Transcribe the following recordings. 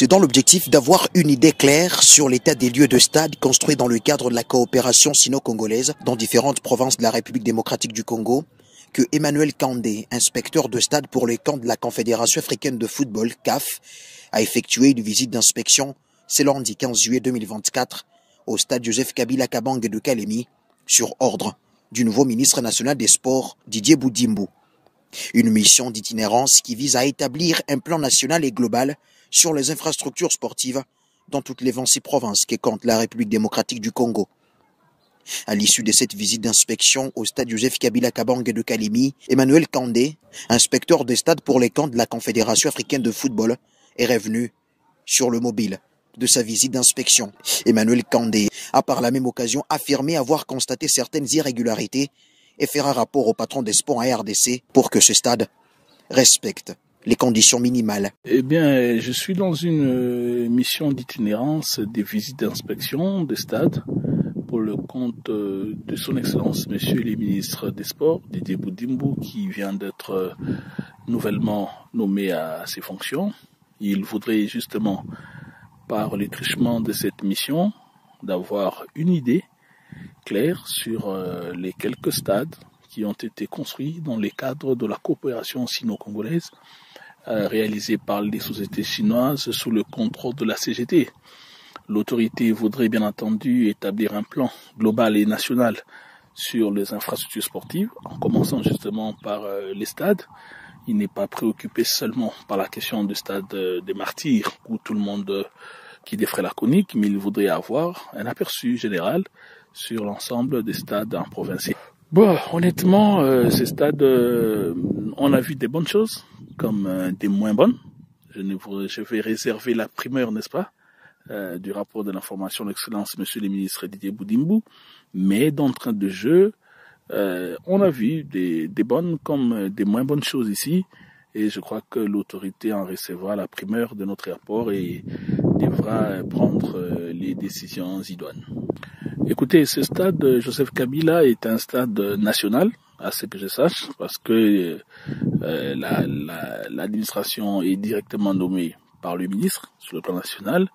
C'est dans l'objectif d'avoir une idée claire sur l'état des lieux de stade construits dans le cadre de la coopération sino-congolaise dans différentes provinces de la République démocratique du Congo que Emmanuel Kandé, inspecteur de stade pour les camps de la Confédération africaine de football, CAF, a effectué une visite d'inspection ce lundi 15 juillet 2024 au stade Joseph Kabila Kabange de Kalemi sur ordre du nouveau ministre national des Sports Didier Boudimbo. Une mission d'itinérance qui vise à établir un plan national et global sur les infrastructures sportives dans toutes les 26 provinces que compte la République démocratique du Congo. À l'issue de cette visite d'inspection au stade Joseph Kabila Kabange de Kalemi, Emmanuel Kandé, inspecteur des stades pour les camps de la Confédération africaine de football, est revenu sur le mobile de sa visite d'inspection. Emmanuel Kandé a par la même occasion affirmé avoir constaté certaines irrégularités et fera rapport au patron des sports à RDC pour que ce stade respecte les conditions minimales. Eh bien, je suis dans une mission d'itinérance des visites d'inspection des stades pour le compte de son Excellence, Monsieur le ministre des Sports, Didier Boudimbo, qui vient d'être nouvellement nommé à ses fonctions. Il voudrait justement, par le truchement de cette mission, d'avoir une idée claire sur les quelques stades qui ont été construits dans le cadre de la coopération sino-congolaise réalisée par les sociétés chinoises sous le contrôle de la CGT. L'autorité voudrait bien entendu établir un plan global et national sur les infrastructures sportives, en commençant justement par les stades. Il n'est pas préoccupé seulement par la question du stade des Martyrs, où tout le monde qui défrait la chronique, mais il voudrait avoir un aperçu général sur l'ensemble des stades en province. Bon, honnêtement, ces stades, on a vu des bonnes choses, comme des moins bonnes. Je vais réserver la primeur, n'est-ce pas, du rapport de l'information d'excellence, Monsieur le ministre Didier Boudimbo. Mais d'entrée de jeu, on a vu des bonnes comme des moins bonnes choses ici. Et je crois que l'autorité en recevra la primeur de notre rapport et devra prendre les décisions idoines. Écoutez, ce stade Joseph Kabila est un stade national, à ce que je sache, parce que l'administration est directement nommée par le ministre sur le plan national.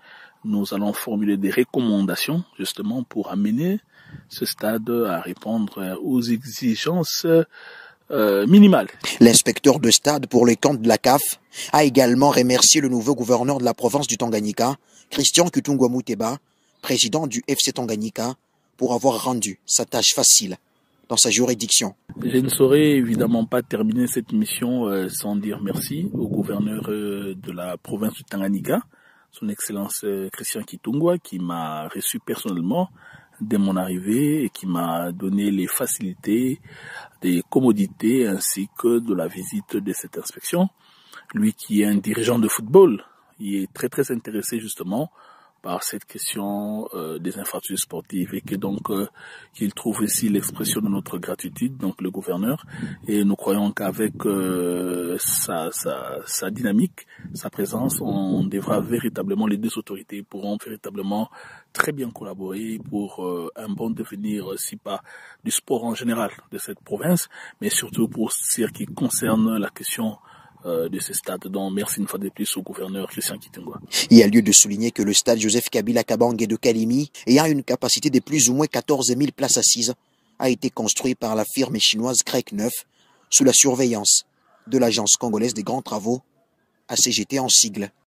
Nous allons formuler des recommandations justement pour amener ce stade à répondre aux exigences minimales. L'inspecteur de stade pour les camps de la CAF a également remercié le nouveau gouverneur de la province du Tanganyika, Christian Kutungwa Muteba, président du FC Tanganyika, pour avoir rendu sa tâche facile dans sa juridiction. Je ne saurais évidemment pas terminer cette mission sans dire merci au gouverneur de la province du Tanganyika, son Excellence Christian Kitungwa, qui m'a reçu personnellement dès mon arrivée et qui m'a donné les facilités, des commodités ainsi que de la visite de cette inspection. Lui qui est un dirigeant de football, il est très intéressé justement par cette question des infrastructures sportives et que donc qu'il trouve ici l'expression de notre gratitude, donc le gouverneur, et nous croyons qu'avec sa dynamique, sa présence, on devra véritablement, les deux autorités pourront véritablement très bien collaborer pour un bon devenir, si pas du sport en général de cette province, mais surtout pour ce qui concerne la question de ce stade. Donc merci une fois de plus au gouverneur Christian Kitungwa. Il y a lieu de souligner que le stade Joseph Kabila Kabange de Kalemi, ayant une capacité de plus ou moins 14 000 places assises, a été construit par la firme chinoise Grec 9 sous la surveillance de l'agence congolaise des grands travaux, ACGT en sigle.